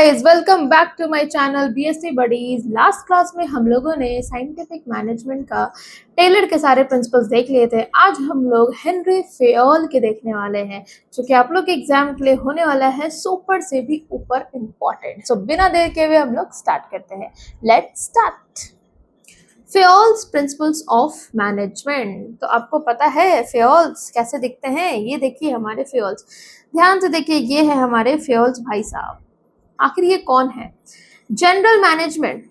Guys, welcome back to my channel BSc buddies. Last class में हम लोगों ने साइंटिफिक मैनेजमेंट का टेलर के सारे प्रिंसिपल्स देख लिए थे। आज हम लोग हेनरी फेयोल के देखने वाले हैं, जो कि आप लोग के एग्जाम के लिए होने वाला है सुपर से भी ऊपर इम्पोर्टेंट। सो बिना देर के हुए हम लोग स्टार्ट करते हैं। Let's start. Fayol's principles of management. तो आपको पता है फेयोल्स कैसे दिखते हैं? ये देखिए हमारे फेयोल्स, ध्यान से देखिए, ये है हमारे फेयोल्स भाई साहब। आखिर ये कौन है? जनरल मैनेजमेंट,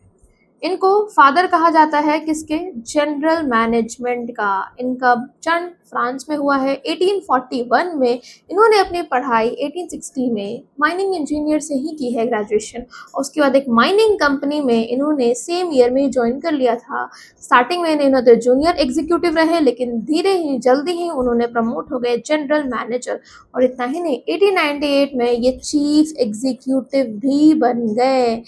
इनको फादर कहा जाता है किसके? जनरल मैनेजमेंट का। इनका जन्म फ्रांस में हुआ है 1841 में। इन्होंने अपनी पढ़ाई 1860 में माइनिंग इंजीनियर से ही की है ग्रेजुएशन, और उसके बाद एक माइनिंग कंपनी में इन्होंने सेम ईयर में ज्वाइन कर लिया था। स्टार्टिंग में इन्होंने जूनियर एग्जीक्यूटिव रहे, लेकिन धीरे ही जल्दी ही उन्होंने प्रमोट हो गए जनरल मैनेजर। और इतना ही नहीं, 1898 में ये चीफ एग्जीक्यूटिव भी बन गए।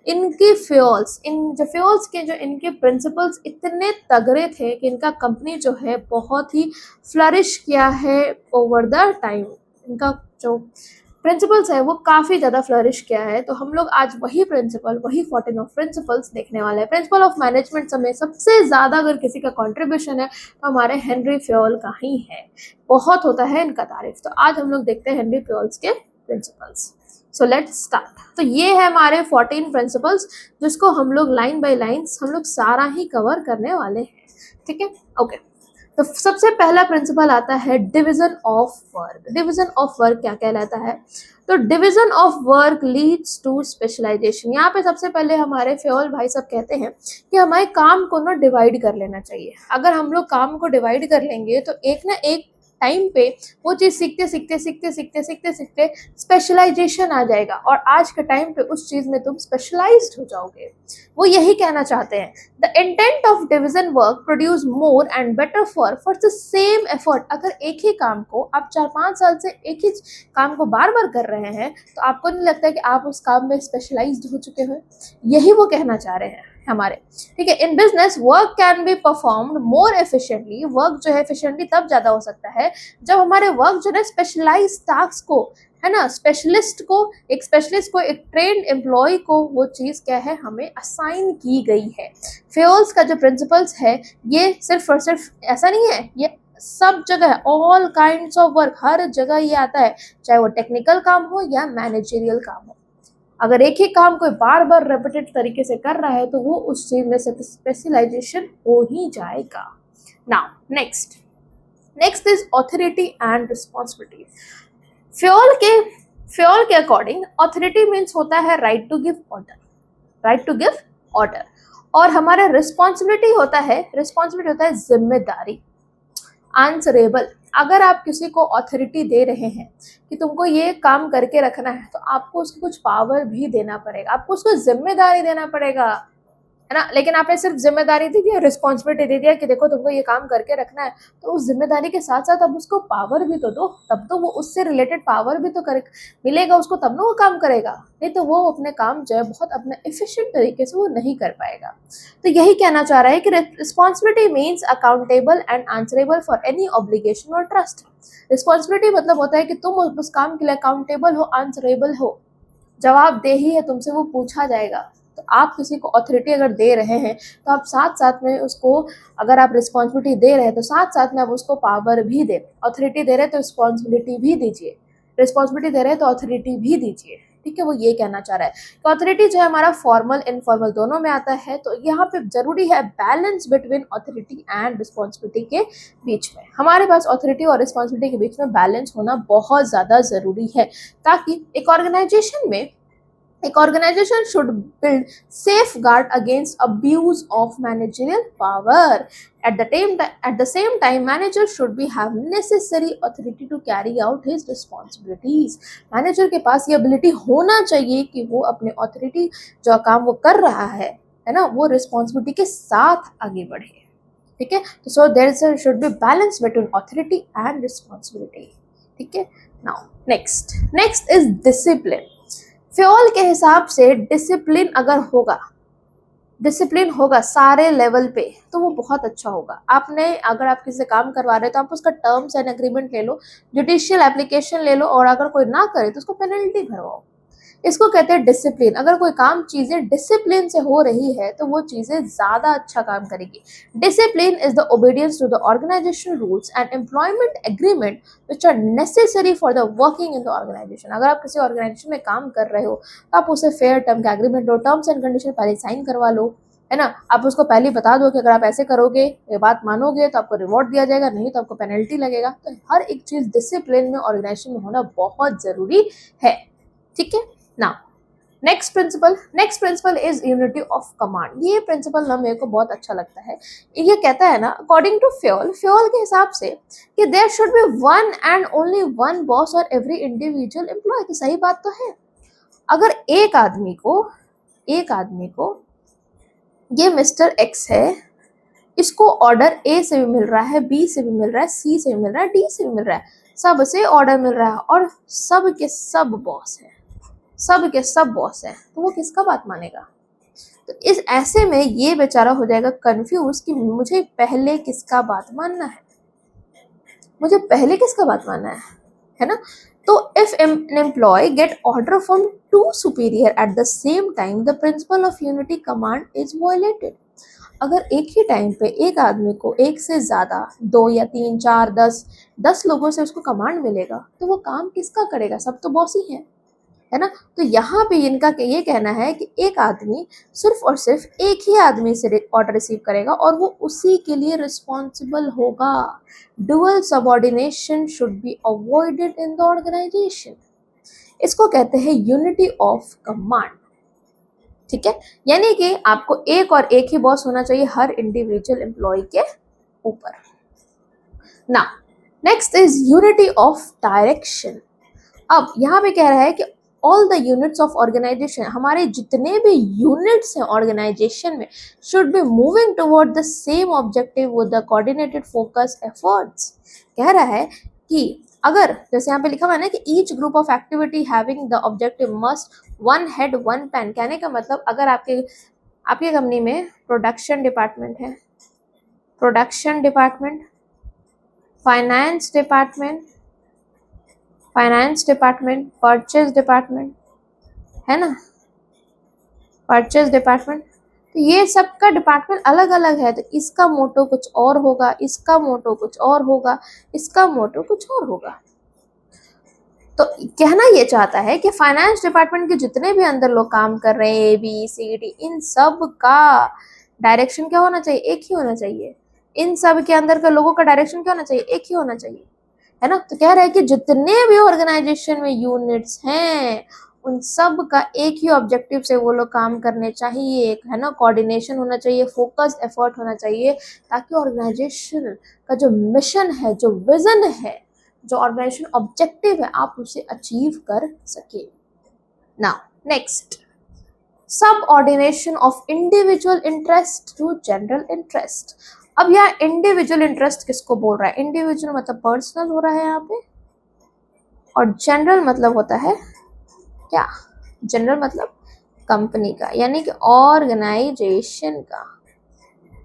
इनके फेयोल्स, इनके प्रिंसिपल्स इतने तगड़े थे कि इनका कंपनी जो है बहुत ही फ्लरिश किया है ओवर द टाइम। इनका जो प्रिंसिपल्स है वो काफ़ी ज़्यादा फ्लरिश किया है। तो हम लोग आज वही 14 ऑफ प्रिंसिपल्स देखने वाले हैं। प्रिंसिपल ऑफ मैनेजमेंट में सबसे ज़्यादा अगर किसी का कंट्रीब्यूशन है तो हमारे हेनरी फेयोल का ही है। बहुत होता है इनका तारीफ। तो आज हम लोग देखते हैं हेनरी फेयोल्स के प्रिंसिपल्स। So let's start. तो ये है हमारे 14 प्रिंसिपल्स, जिसको हम लोग लाइन बाय लाइन्स हम लोग सारा ही कवर करने वाले हैं। ठीक है, ओके। तो सबसे पहला प्रिंसिपल आता है division of work. Division of work क्या कहलाता है? तो division of work leads to specialization. यहाँ पे सबसे पहले हमारे फेयोल भाई साहब कहते हैं कि हमारे काम को ना डिवाइड कर लेना चाहिए। अगर हम लोग काम को डिवाइड कर लेंगे तो एक ना एक टाइम पे वो चीज़ सीखते स्पेशलाइजेशन आ जाएगा, और आज के टाइम पे उस चीज़ में तुम स्पेशलाइज्ड हो जाओगे। वो यही कहना चाहते हैं। The intent of division work produce more and better for the same effort. अगर एक ही काम को आप 4-5 साल से एक ही काम को बार बार कर रहे हैं तो आपको नहीं लगता कि आप उस काम में स्पेशलाइज्ड हो चुके हो? यही वो कहना चाह रहे हैं हमारे। ठीक है, in business work can be performed more efficiently. Work जो है एफिशिएंटली तब ज़्यादा हो सकता है जब हमारे वर्क जो है स्पेशलाइज टास्क को, है ना, स्पेशलिस्ट को, एक ट्रेंड एम्प्लॉय को वो चीज़ क्या है हमें असाइन की गई है। फेयोल्स का जो प्रिंसिपल्स है ये सिर्फ और सिर्फ ऐसा नहीं है, ये सब जगह है। ऑल काइंड्स ऑफ वर्क, हर जगह ये आता है, चाहे वो टेक्निकल काम हो या मैनेजरियल काम हो। अगर एक ही काम कोई बार बार रिपीटेड तरीके से कर रहा है तो वो उस चीज में स्पेशलाइजेशन हो ही जाएगा। Now next is authority and responsibility. Fayol के अकॉर्डिंग ऑथोरिटी मीन्स होता है राइट टू गिव ऑर्डर, और हमारा रिस्पॉन्सिबिलिटी होता है जिम्मेदारी, आंसरेबल। अगर आप किसी को अथॉरिटी दे रहे हैं कि तुमको ये काम करके रखना है तो आपको उसको कुछ पावर भी देना पड़ेगा, आपको उसको जिम्मेदारी देना पड़ेगा, है ना। लेकिन आपने सिर्फ जिम्मेदारी दे दिया, रिस्पॉन्सिबिलिटी दे दिया कि देखो तुमको ये काम करके रखना है, तो उस जिम्मेदारी के साथ साथ अब उसको पावर भी तो दो, तब तो वो उससे रिलेटेड पावर भी तो मिलेगा उसको, तब ना वो काम करेगा। नहीं तो वो अपने काम जो है बहुत अपने एफिशिएंट तरीके से वो नहीं कर पाएगा। तो यही कहना चाह रहा है कि responsibility means accountable and answerable for any obligation और ट्रस्ट। रिस्पॉन्सिबिलिटी मतलब होता है कि तुम उस काम के लिए अकाउंटेबल हो, आंसरेबल हो, जवाबदेही है, तुमसे वो पूछा जाएगा। तो आप किसी को अथॉरिटी अगर दे रहे हैं तो आप साथ साथ में उसको, अगर आप रिस्पॉन्सिबिलिटी दे रहे हैं तो साथ साथ में आप उसको पावर भी दें। अथॉरिटी दे रहे हैं तो रिस्पॉन्सिबिलिटी भी दीजिए, रिस्पॉन्सिबिलिटी दे रहे हैं तो अथॉरिटी भी दीजिए। ठीक है, वो ये कहना चाह रहा है कि अथॉरिटी जो है हमारा फॉर्मल इनफॉर्मल दोनों में आता है। तो यहाँ पे जरूरी है balance between authority and responsibility के बीच में। हमारे पास अथॉरिटी और रिस्पॉन्सिबिलिटी के बीच में बैलेंस होना बहुत ज़्यादा ज़रूरी है, ताकि एक organization should build safeguard against abuse of managerial power. At the same time, manager should have necessary authority to carry out his responsibilities. Manager के पास ये ability होना चाहिए कि वो अपने authority जो काम वो कर रहा है ना, वो responsibility के साथ आगे बढ़े। ठीक है, तो so there should be balance between authority and responsibility. ठीक है, now next is discipline. Fayol के हिसाब से डिसिप्लिन होगा सारे लेवल पे तो वो बहुत अच्छा होगा। अगर आप किसी से काम करवा रहे हो तो आप उसका टर्म्स एंड एग्रीमेंट ले लो, जुडिशियल एप्लीकेशन ले लो, और अगर कोई ना करे तो उसको पेनल्टी भरवाओ। इसको कहते हैं डिसिप्लिन। अगर कोई काम चीजें डिसिप्लिन से हो रही है तो वो चीजें ज्यादा अच्छा काम करेगी। Discipline is the obedience to the organization rules and employment agreement which are necessary for the working in the organization. अगर आप किसी ऑर्गेनाइजेशन में काम कर रहे हो तो आप उसे फेयर टर्म का agreement low, terms and condition पहले साइन करवा लो, है ना। आप उसको पहले बता दो कि अगर आप ऐसे करोगे, ये बात मानोगे तो आपको रिवॉर्ड दिया जाएगा, नहीं तो आपको पेनल्टी लगेगा। तो हर एक चीज डिसिप्लिन में ऑर्गेनाइजेशन में होना बहुत जरूरी है, ठीक है ना। Next principle is unity of command. ये प्रिंसिपल ना मेरे को बहुत अच्छा लगता है। ये कहता है ना, अकॉर्डिंग टू फ्योल के हिसाब से कि there should be one and only one boss और एवरी इंडिविजुअल एम्प्लॉय। तो सही बात तो है। अगर एक आदमी को ये मिस्टर एक्स है, इसको ऑर्डर ए से भी मिल रहा है, बी से भी मिल रहा है, सी से भी मिल रहा है, डी से भी मिल रहा है, सबसे ऑर्डर मिल रहा है और सब के सब बॉस है, सब के सब बॉस है, तो वो किसका बात मानेगा। तो इस ऐसे में ये बेचारा हो जाएगा कंफ्यूज कि मुझे पहले किसका बात मानना है, है ना। तो if an employee get order from two superior at the same time the principle of unity command is violated. अगर एक ही टाइम पे एक आदमी को एक से ज्यादा 2 या 3 4 10 लोगों से उसको कमांड मिलेगा तो वो काम किसका करेगा, सब तो बॉस ही है ना। तो यहाँ पे इनका ये कहना है कि एक आदमी सिर्फ और सिर्फ एक ही आदमी से ऑर्डर रिसीव करेगा और वो उसी के लिए रिस्पॉन्सिबल होगा। Dual subordination should be avoided in the organization. इसको कहते हैं यूनिटी ऑफ कमांड, ठीक है। यानी कि आपको एक और एक ही बॉस होना चाहिए हर इंडिविजुअल एम्प्लॉय के ऊपर। ना next is unity of direction. अब यहाँ पे कह रहा है कि all the units of organization, हमारे जितने भी यूनिट्स हैं ऑर्गेनाइजेशन में, should be moving toward the same objective with the coordinated focus efforts. कह रहा है कि अगर जैसे यहाँ पे लिखा हुआ है ना कि each group of activity having the objective must one head one pen. कहने का मतलब अगर आपके कंपनी में प्रोडक्शन डिपार्टमेंट है, production department, finance department, purchase department, है ना, परचेज डिपार्टमेंट, तो ये सबका डिपार्टमेंट अलग अलग है। तो इसका मोटो कुछ और होगा, इसका मोटो कुछ और होगा, इसका मोटो कुछ और होगा। तो कहना ये चाहता है कि फाइनेंस डिपार्टमेंट के जितने भी अंदर लोग काम कर रहे हैं, ABCD, इन सब का डायरेक्शन क्या होना चाहिए, एक ही होना चाहिए। इन सब के अंदर के लोगों का डायरेक्शन क्या होना चाहिए, एक ही होना चाहिए, है ना। तो कह रहा है कि जितने भी ऑर्गेनाइजेशन में यूनिट्स हैं उन सब का एक ही ऑब्जेक्टिव से वो लोग काम करने चाहिए, है ना। कोऑर्डिनेशन होना चाहिए, फोकस एफर्ट होना चाहिए, ताकि ऑर्गेनाइजेशन का जो मिशन है, जो विजन है, जो ऑर्गेनाइजेशन ऑब्जेक्टिव है, आप उसे अचीव कर सके। Now next, subordination of individual interest to general interest. अब यहाँ इंडिविजुअल इंटरेस्ट किसको बोल रहा है, इंडिविजुअल मतलब पर्सनल हो रहा है यहाँ पे, और जनरल मतलब होता है क्या, जनरल मतलब कंपनी का, यानी कि ऑर्गेनाइजेशन का।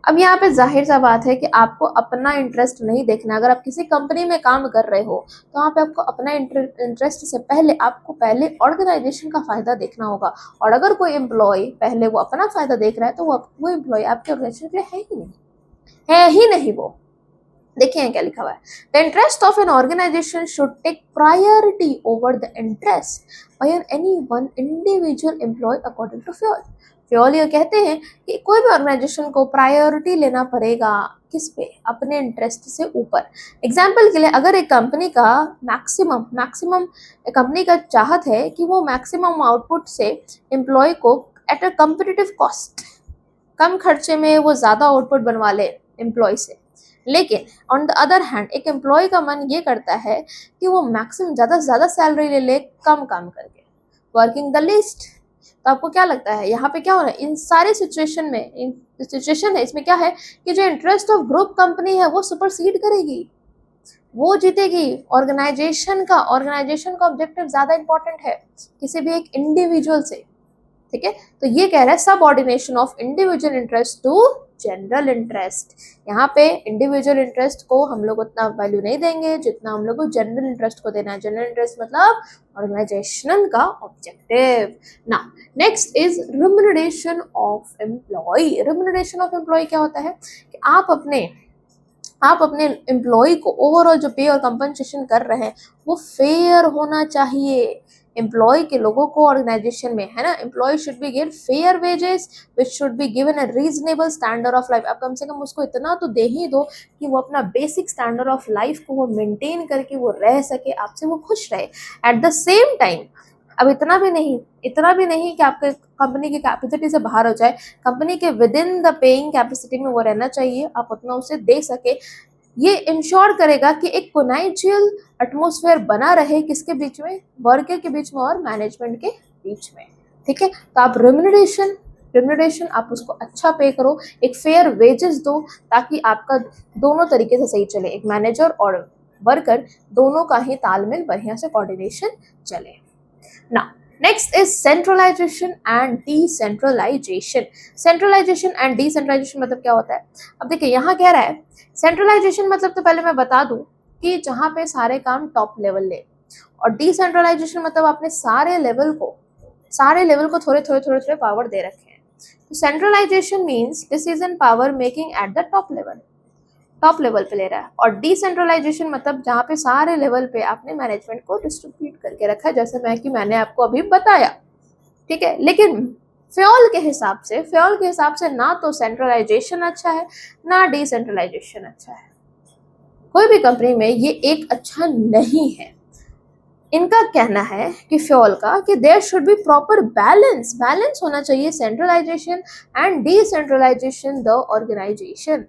अब यहाँ पे जाहिर सा बात है कि आपको अपना इंटरेस्ट नहीं देखना। अगर आप किसी कंपनी में काम कर रहे हो तो वहाँ पे आपको अपना इंटरेस्ट से पहले आपको पहले ऑर्गेनाइजेशन का फायदा देखना होगा। और अगर कोई एम्प्लॉय पहले वो अपना फायदा देख रहा है तो वो एम्प्लॉय आपके ऑर्गेनाइजेशन के लिए है ही नहीं वो। देखिए क्या लिखा हुआ है, the interest of an organization should take priority over the interest by any one individual employee according to Fayol. Fayol ये कहते हैं कि कोई भी ऑर्गेनाइजेशन को प्रायोरिटी लेना पड़ेगा, किस पे, अपने इंटरेस्ट से ऊपर। एग्जाम्पल के लिए अगर एक कंपनी का मैक्सिमम कंपनी का चाहत है कि वो मैक्सिमम आउटपुट से एम्प्लॉय को एट अ कम्पिटिटिव कॉस्ट, कम खर्चे में वो ज़्यादा आउटपुट बनवा ले एम्प्लॉय से, लेकिन ऑन द अदर हैंड एक एम्प्लॉय का मन ये करता है कि वो मैक्सिमम ज़्यादा से ज़्यादा सैलरी ले ले कम काम करके, वर्किंग द लिस्ट। तो आपको क्या लगता है यहाँ पे क्या हो रहा है, इन सारी सिचुएशन में, सिचुएशन है इसमें क्या है कि जो इंटरेस्ट ऑफ ग्रुप कंपनी है वो सुपरसीड करेगी, वो जीतेगी। ऑर्गेनाइजेशन का ऑब्जेक्टिव ज़्यादा इंपॉर्टेंट है किसी भी एक इंडिविजुअल से, ठीक है। तो ये कह रहा है subordination of individual interest to general interest. यहाँ पे इंडिविजुअल इंटरेस्ट को हम लोग उतना वैल्यू नहीं देंगे जितना हम लोग को जनरल इंटरेस्ट को देना है। जनरल इंटरेस्ट मतलब ऑर्गेनाइजेशन का ऑब्जेक्टिव। ना next is remuneration of employee. Remuneration of employee क्या होता है कि आप अपने एम्प्लॉय को ओवरऑल जो पे और कंपनसेशन कर रहे हैं वो फेयर होना चाहिए। एम्प्लॉय के लोगों को ऑर्गेनाइजेशन में है ना, employee should be given fair wages which should be given a reasonable standard of life. आप कम से कम उसको इतना तो दे ही दो कि वो अपना बेसिक स्टैंडर्ड ऑफ लाइफ को वो मेंटेन करके वो रह सके, आपसे वो खुश रहे। एट द सेम टाइम अब इतना भी नहीं कि आपके कंपनी की कैपेसिटी से बाहर हो जाए, कंपनी के with in the paying capacity में वो रहना चाहिए, आप उतना उसे दे सके। ये इंश्योर करेगा कि एक कोनाइजियल एटमॉस्फेयर बना रहे किसके बीच में, वर्कर के बीच में और मैनेजमेंट के बीच में। ठीक है, तो आप रिम्यूनरेशन आप उसको अच्छा पे करो, एक फेयर वेजेस दो ताकि आपका दोनों तरीके से सही चले, एक मैनेजर और वर्कर दोनों का ही तालमेल बढ़िया से कोऑर्डिनेशन चले। Now, next is centralization and decentralization. Centralization and decentralization मतलब क्या होता है? अब देखिए यहाँ कह रहा है centralization मतलब तो पहले मैं बता दूं कि जहाँ पे सारे काम टॉप लेवल ले, और decentralization मतलब आपने सारे लेवल को थोड़े पावर दे रखे हैं। तो centralization means decision power making at the top level पे ले रहा है, और डिसेंट्रलाइजेशन मतलब जहाँ पे सारे लेवल पे आपने मैनेजमेंट को डिस्ट्रीब्यूट करके रखा है, जैसे मैंने आपको अभी बताया। ठीक है, लेकिन फ्योल के हिसाब से ना तो सेंट्रलाइजेशन अच्छा है ना डिसेंट्रलाइजेशन अच्छा है। कोई भी कंपनी में ये एक अच्छा नहीं है। इनका कहना है कि फ्योल का कि there should be proper balance होना चाहिए centralization and decentralization the organization.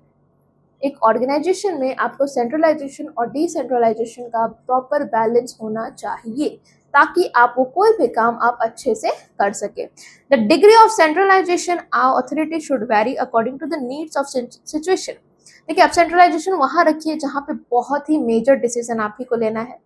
एक ऑर्गेनाइजेशन में आपको सेंट्रलाइजेशन और डिसेंट्रलाइजेशन का प्रॉपर बैलेंस होना चाहिए ताकि आप वो कोई भी काम आप अच्छे से कर सके। The degree of centralization our authority should vary according to the needs of situation. देखिए, आप सेंट्रलाइजेशन वहां रखिए जहां पे बहुत ही मेजर डिसीजन आप ही को लेना है,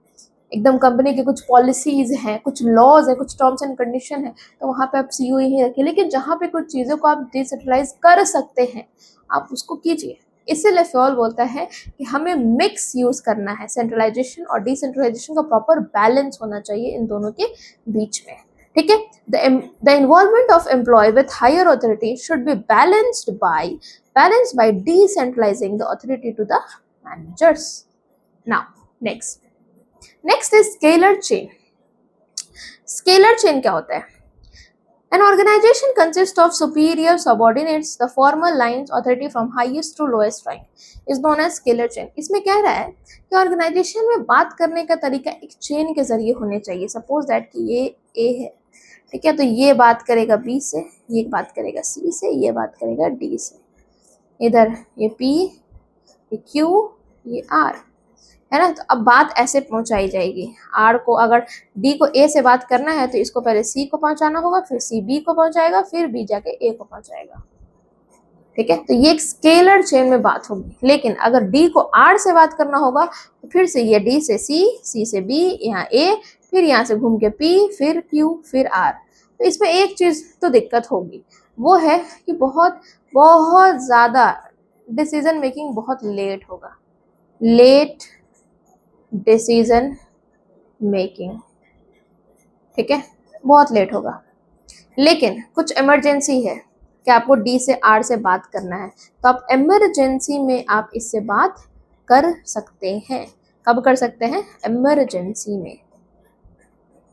एकदम कंपनी के कुछ पॉलिसीज हैं, कुछ लॉज है, कुछ टर्म्स एंड कंडीशन है, तो वहां पे आप सीईओ ही रखिए। लेकिन जहां पे कुछ चीजों को आप डिसेंट्रलाइज कर सकते हैं आप उसको कीजिए। इसीलिए फ्योल बोलता है कि हमें मिक्स यूज करना है, सेंट्रलाइजेशन और डिसेंट्रलाइजेशन का प्रॉपर बैलेंस होना चाहिए इन दोनों के बीच में। ठीक है, the involvement of employee with higher authority should be balanced by decentralizing the authority to the managers. Now next is scalar chain. Scalar chain क्या होता है? An organization consists of superior subordinates, the formal lines authority from highest to lowest rank is known as scalar chain. इसमें कह रहा है कि organisation में बात करने का तरीका एक चेन के जरिए होने चाहिए। सपोज दैट कि ये ए है, ठीक है, तो ये बात करेगा बी से, ये बात करेगा सी से, ये बात करेगा डी से, इधर ये पी, ये क्यू, ये आर, है ना। तो अब बात ऐसे पहुंचाई जाएगी, आर को अगर डी को ए से बात करना है तो इसको पहले सी को पहुंचाना होगा, फिर सी बी को पहुंचाएगा, फिर बी जाके ए को पहुंचाएगा। ठीक है, तो ये एक स्केलर चेन में बात होगी। लेकिन अगर डी को आर से बात करना होगा तो फिर से ये डी से सी, सी से बी, यहाँ ए, फिर यहाँ से घूम के पी, फिर क्यू, फिर आर। तो इसमें एक चीज तो दिक्कत होगी, वो है कि बहुत ज्यादा डिसीजन मेकिंग बहुत लेट होगा, लेट डिसीजन मेकिंग। ठीक है, बहुत लेट होगा। लेकिन कुछ इमरजेंसी है कि आपको डी से आर से बात करना है, तो आप इमरजेंसी में आप इससे बात कर सकते हैं। कब कर सकते हैं? इमरजेंसी में।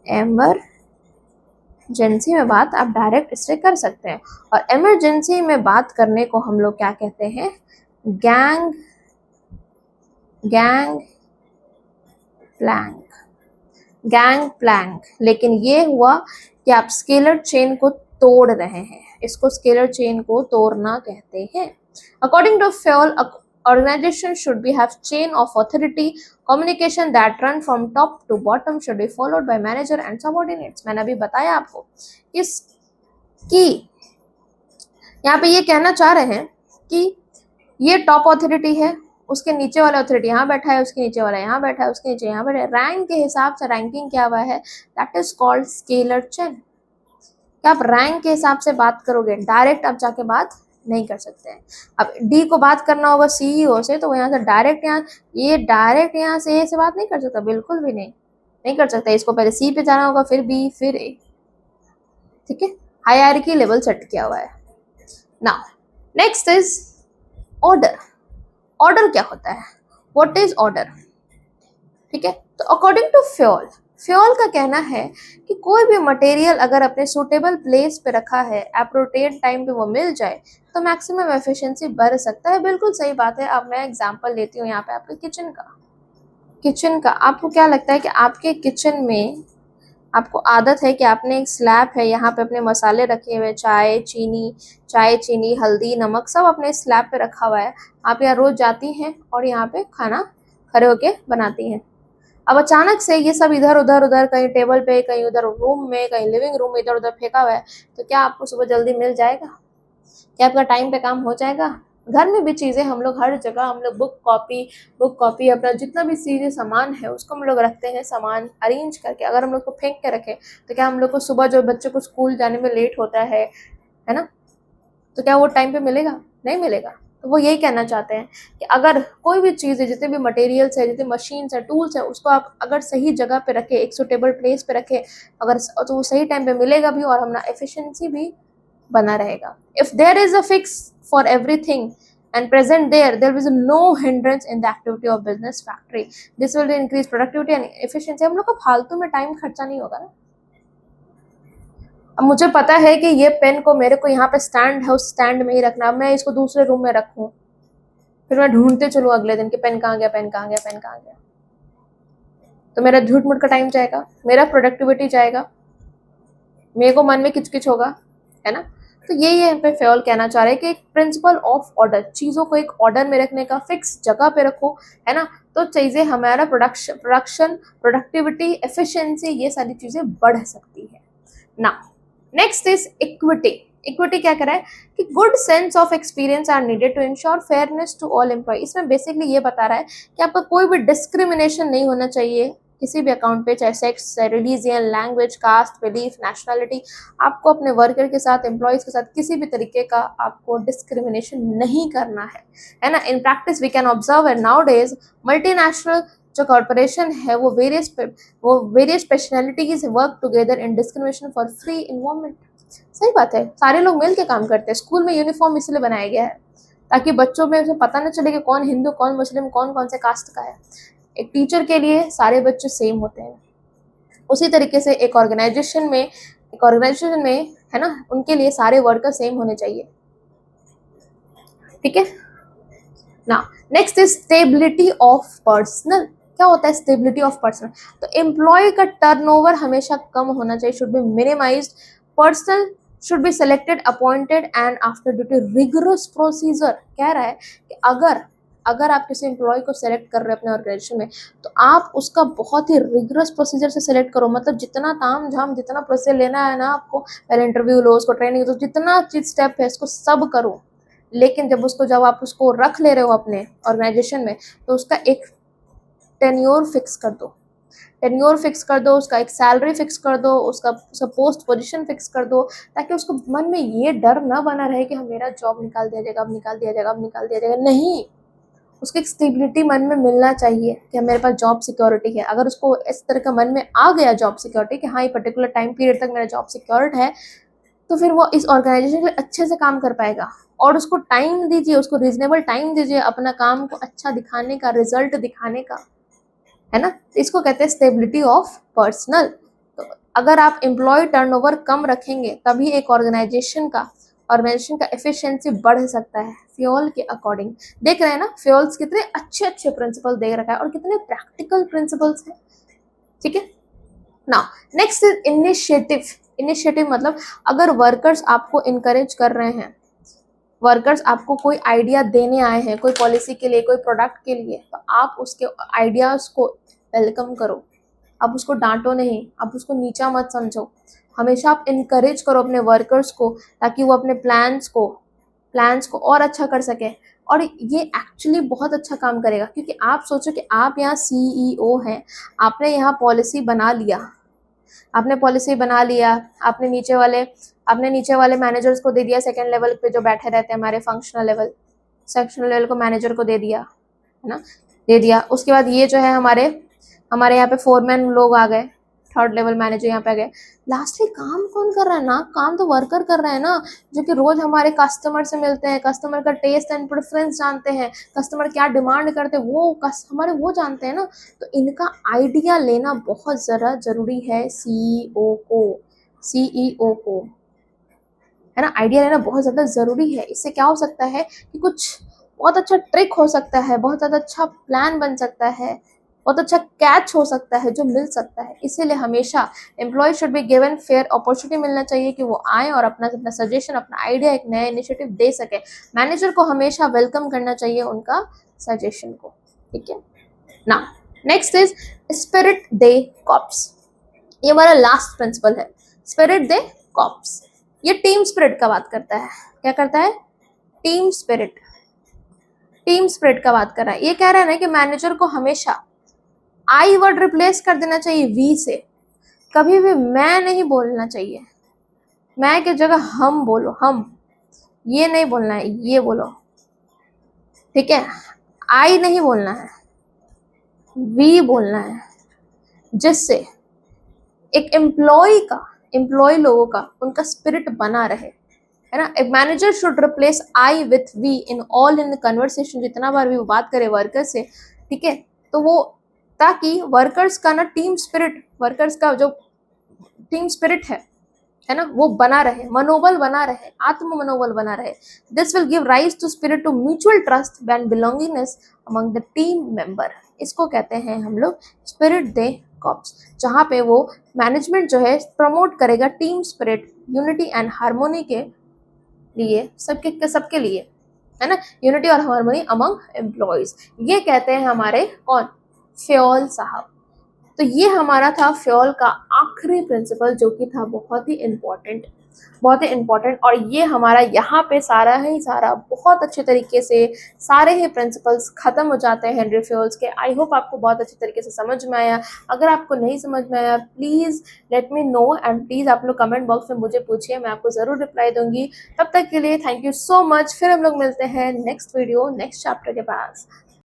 इमरजेंसी में बात आप डायरेक्ट इससे कर सकते हैं। और इमरजेंसी में बात करने को हम लोग क्या कहते हैं? Gang plank. लेकिन ये हुआ कि आप स्केलर चेन को तोड़ रहे हैं, इसको स्केलर चेन को तोड़ना कहते हैं। According to Fayol, organization should be have chain of authority communication that run from top to bottom should be followed by manager and subordinates। मैंने अभी बताया आपको कि यहाँ पे ये कहना चाह रहे हैं कि ये टॉप अथॉरिटी है, उसके नीचे वाला अथॉरिटी यहाँ बैठा है, उसके नीचे वाला यहाँ बैठा है, उसके नीचे यहाँ बैठा है। रैंक के हिसाब से रैंकिंग क्या हुआ है, that is called scalar chain. क्या आप रैंक के हिसाब से बात करोगे, डायरेक्ट आप जाके बात नहीं कर सकते हैं। अब डी को बात करना होगा सीईओ से, तो वो यहाँ से डायरेक्ट यहाँ से ए से बात नहीं कर सकता, बिल्कुल भी नहीं कर सकता। इसको पहले सी पे जाना होगा, फिर बी, फिर ए। ठीक है, हायरार्की लेवल सेट किया हुआ है। Now next is order. Order क्या होता है, व्हाट इज ऑर्डर? ठीक है, तो अकॉर्डिंग टू फ्योल का कहना है कि कोई भी मटेरियल अगर अपने सुटेबल प्लेस पे रखा है, अप्रोप्रिएट टाइम पे वो मिल जाए, तो मैक्सिमम एफिशिएंसी बढ़ सकता है। बिल्कुल सही बात है। अब मैं एग्जांपल लेती हूँ यहाँ पे आपके किचन का। आपको क्या लगता है कि आपके किचन में आपको आदत है कि आपने एक स्लैब है, यहाँ पे अपने मसाले रखे हुए, चाय चीनी हल्दी नमक सब अपने स्लैब पे रखा हुआ है। आप यहाँ रोज जाती हैं और यहाँ पे खाना खड़े होके बनाती हैं। अब अचानक से ये सब इधर उधर कहीं टेबल पे, कहीं उधर रूम में, कहीं लिविंग रूम में इधर उधर फेंका हुआ है, तो क्या आपको सुबह जल्दी मिल जाएगा? क्या आपका टाइम पे काम हो जाएगा? घर में भी चीज़ें हम लोग हर जगह, हम लोग बुक कॉपी अपना जितना भी चीज़ें सामान है उसको हम लोग रखते हैं, सामान अरेंज करके। अगर हम लोग को फेंक के रखें तो क्या हम लोग को सुबह जो बच्चे को स्कूल जाने में लेट होता है ना, तो क्या वो टाइम पे मिलेगा? नहीं मिलेगा। तो वो यही कहना चाहते हैं कि अगर कोई भी चीज़ है, जितने भी मटेरियल्स है, जितने मशीन्स है, टूल्स है, उसको आप अगर सही जगह पे रखें, एक सुटेबल प्लेस पे रखें, अगर तो वो सही टाइम पे मिलेगा भी और हमारा एफिशिएंसी भी बना रहेगा। If there is a fix for everything and present there is no hindrance in the activity of business factory. This will increase productivity and efficiency. हम लोग को फालतू में टाइम खर्चा नहीं होगा ना। अब मुझे पता है कि ये पेन को मेरे को यहाँ पे स्टैंड है, उस स्टैंड में ही रखना। अब मैं इसको दूसरे रूम में रखूँ, फिर मैं ढूंढते चलूँ अगले दिन कि पेन कहाँ गया, तो मेरा झूठ मूठ का टाइम जाएगा, मेरा प्रोडक्टिविटी जाएगा, मेरे को मन में किचकिच होगा, है ना। तो ये यहाँ पे फ्योल कहना चाह रहे हैं कि एक प्रिंसिपल ऑफ ऑर्डर, चीज़ों को एक ऑर्डर में रखने का, फिक्स जगह पे रखो, है ना, तो चीज़ें हमारा प्रोडक्शन प्रोडक्टिविटी एफिशिएंसी ये सारी चीज़ें बढ़ सकती है ना। नेक्स्ट इज इक्विटी क्या कह रहा है कि good sense of experience are needed to ensure fairness to all employee. इसमें बेसिकली ये बता रहा है कि आपका कोई भी डिस्क्रिमिनेशन नहीं होना चाहिए किसी भी अकाउंट पे, चाहे sex, religion, language, caste, belief, nationality. आपको अपने वर्कर के साथ, एम्प्लॉयज के साथ किसी भी तरीके का आपको डिस्क्रिमिनेशन नहीं करना है ना। In practice we can observe and nowadays multinational जो कॉर्पोरेशन है वो various specialities work together in discrimination for free environment. सही बात है, सारे लोग मिल के काम करते हैं। स्कूल में यूनिफॉर्म इसलिए बनाया गया है ताकि बच्चों में उसे पता न चले कि कौन हिंदू, कौन मुस्लिम, कौन कौन से कास्ट का है। एक टीचर के लिए सारे बच्चे सेम होते हैं, उसी तरीके से एक ऑर्गेनाइजेशन में है ना, उनके लिए सारे वर्कर सेम होने चाहिए। ठीक है ना। Next is stability of personal. क्या होता है स्टेबिलिटी ऑफ पर्सनल? तो एम्प्लॉय का टर्नओवर हमेशा कम होना चाहिए, should be minimised. Personal should be selected, appointed and after duty rigorous procedure. कह रहा है कि अगर आप किसी एम्प्लॉय को सेलेक्ट कर रहे हैं अपने ऑर्गेनाइजेशन में, तो आप उसका बहुत ही रिगरस प्रोसीजर से सेलेक्ट करो। मतलब जितना ताम झाम, जितना प्रोसीजर लेना है ना आपको, पहले इंटरव्यू लो, उसको ट्रेनिंग दो, जितना चीज स्टेप है इसको सब करो। लेकिन जब आप उसको रख ले रहे हो अपने ऑर्गेनाइजेशन में, तो उसका एक टेन्योर फिक्स कर दो, उसका एक सैलरी फिक्स कर दो, उसका पोस्ट पोजीशन फिक्स कर दो, ताकि उसको मन में ये डर ना बना रहे कि मेरा जॉब निकाल दिया जाएगा। नहीं, उसकी एक स्टेबिलिटी मन में मिलना चाहिए कि मेरे पास जॉब सिक्योरिटी है। अगर उसको इस तरह का मन में आ गया जॉब सिक्योरिटी कि हाँ ये पर्टिकुलर टाइम पीरियड तक मेरा जॉब सिक्योर्ड है, तो फिर वो इस ऑर्गेनाइजेशन में अच्छे से काम कर पाएगा। और उसको टाइम दीजिए, उसको रीजनेबल टाइम दीजिए अपना काम को अच्छा दिखाने का, रिजल्ट दिखाने का, है ना। इसको कहते हैं स्टेबिलिटी ऑफ पर्सनल। तो अगर आप एम्प्लॉय टर्नओवर कम रखेंगे तभी एक ऑर्गेनाइजेशन का एफिशिएंसी बढ़ सकता है। फ्योल के अकॉर्डिंग देख रहे हैं ना, फ्योल्स कितने अच्छे प्रिंसिपल दे रखा है और कितने प्रैक्टिकल प्रिंसिपल्स हैं। ठीक है ना। नेक्स्ट इज इनिशिएटिव मतलब अगर वर्कर्स आपको इनकरेज कर रहे हैं, वर्कर्स आपको कोई आइडिया देने आए हैं, कोई पॉलिसी के लिए, कोई प्रोडक्ट के लिए, तो आप उसके आइडियाज को वेलकम करो। आप उसको डांटो नहीं, आप उसको नीचा मत समझो। हमेशा आप इनकरेज करो अपने वर्कर्स को, ताकि वो अपने प्लान्स को और अच्छा कर सके। और ये एक्चुअली बहुत अच्छा काम करेगा, क्योंकि आप सोचो कि आप यहाँ CEO हैं, आपने यहाँ पॉलिसी बना लिया, आपने पॉलिसी बना लिया, आपने नीचे वाले मैनेजर्स को दे दिया, सेकंड लेवल पे जो बैठे रहते हैं हमारे फंक्शनल लेवल को मैनेजर को दे दिया, है ना, दे दिया। उसके बाद ये जो है हमारे यहाँ पे फोरमैन लोग आ गए, थर्ड लेवल मैनेजर यहाँ पे आ गए। लास्टली काम कौन कर रहा है ना, काम तो वर्कर कर रहे हैं ना, जो कि रोज हमारे कस्टमर से मिलते हैं, कस्टमर का टेस्ट एंड प्रेफरेंस जानते हैं, कस्टमर क्या डिमांड करते हैं वो जानते हैं ना। तो इनका आइडिया लेना बहुत ज़रा जरूरी है सीईओ को, है ना। आइडिया लेना बहुत ज़्यादा ज़रूरी है। इससे क्या हो सकता है कि कुछ बहुत अच्छा ट्रिक हो सकता है, बहुत ज़्यादा अच्छा प्लान बन सकता है, बहुत अच्छा कैच हो सकता है जो मिल सकता है। इसीलिए हमेशा employee should be given fair opportunity मिलना चाहिए कि वो आए और अपना सजेशन, अपना आइडिया, एक नया इनिशिएटिव दे सके। मैनेजर को हमेशा वेलकम करना चाहिए उनका सजेशन को, ठीक है ना। Next is spirit de corps. ये हमारा लास्ट प्रिंसिपल है, स्पिरिट दे कॉप्स। ये टीम स्पिरिट का बात करता है। क्या करता है? टीम स्पिरिट का बात कर रहा है। ये कह रहा है ना कि मैनेजर को हमेशा आई वर्ड रिप्लेस कर देना चाहिए वी से। कभी भी मैं नहीं बोलना चाहिए, मैं की जगह हम बोलो, हम, ये नहीं बोलना है, ये बोलो, ठीक है। आई नहीं बोलना है, वी बोलना है, जिससे एक एम्प्लॉय लोगों का उनका स्पिरिट बना रहे, है ना। एक manager should replace I with we in all in conversation. जितना बार भी वो बात करे वर्कर से, ठीक है, तो वो, ताकि वर्कर्स का ना वर्कर्स का जो टीम स्पिरिट है ना, वो बना रहे, मनोबल बना रहे, आत्म मनोबल बना रहे। This will give rise to spirit to mutual trust and belongingness among the team member. इसको कहते हैं हम लोग स्पिरिट दे कॉप्स, जहाँ पे वो मैनेजमेंट जो है प्रमोट करेगा team spirit, unity and harmony के लिए, सबके लिए, है ना, यूनिटी और हार्मोनी अमंग एम्प्लॉयज। ये कहते हैं हमारे कौन? फ्योल साहब। तो ये हमारा था फ्योल का आखिरी प्रिंसिपल, जो कि था बहुत ही इम्पोर्टेंट। और ये हमारा यहाँ पे सारा बहुत अच्छे तरीके से सारे ही प्रिंसिपल्स खत्म हो जाते हैं हेनरी फ्योल्स के। आई होप आपको बहुत अच्छे तरीके से समझ में आया। अगर आपको नहीं समझ में आया, please let me know and please आप लोग कमेंट बॉक्स में मुझे पूछिए, मैं आपको ज़रूर रिप्लाई दूंगी। तब तक के लिए थैंक यू सो मच। फिर हम लोग मिलते हैं नेक्स्ट वीडियो, नेक्स्ट चैप्टर के पास।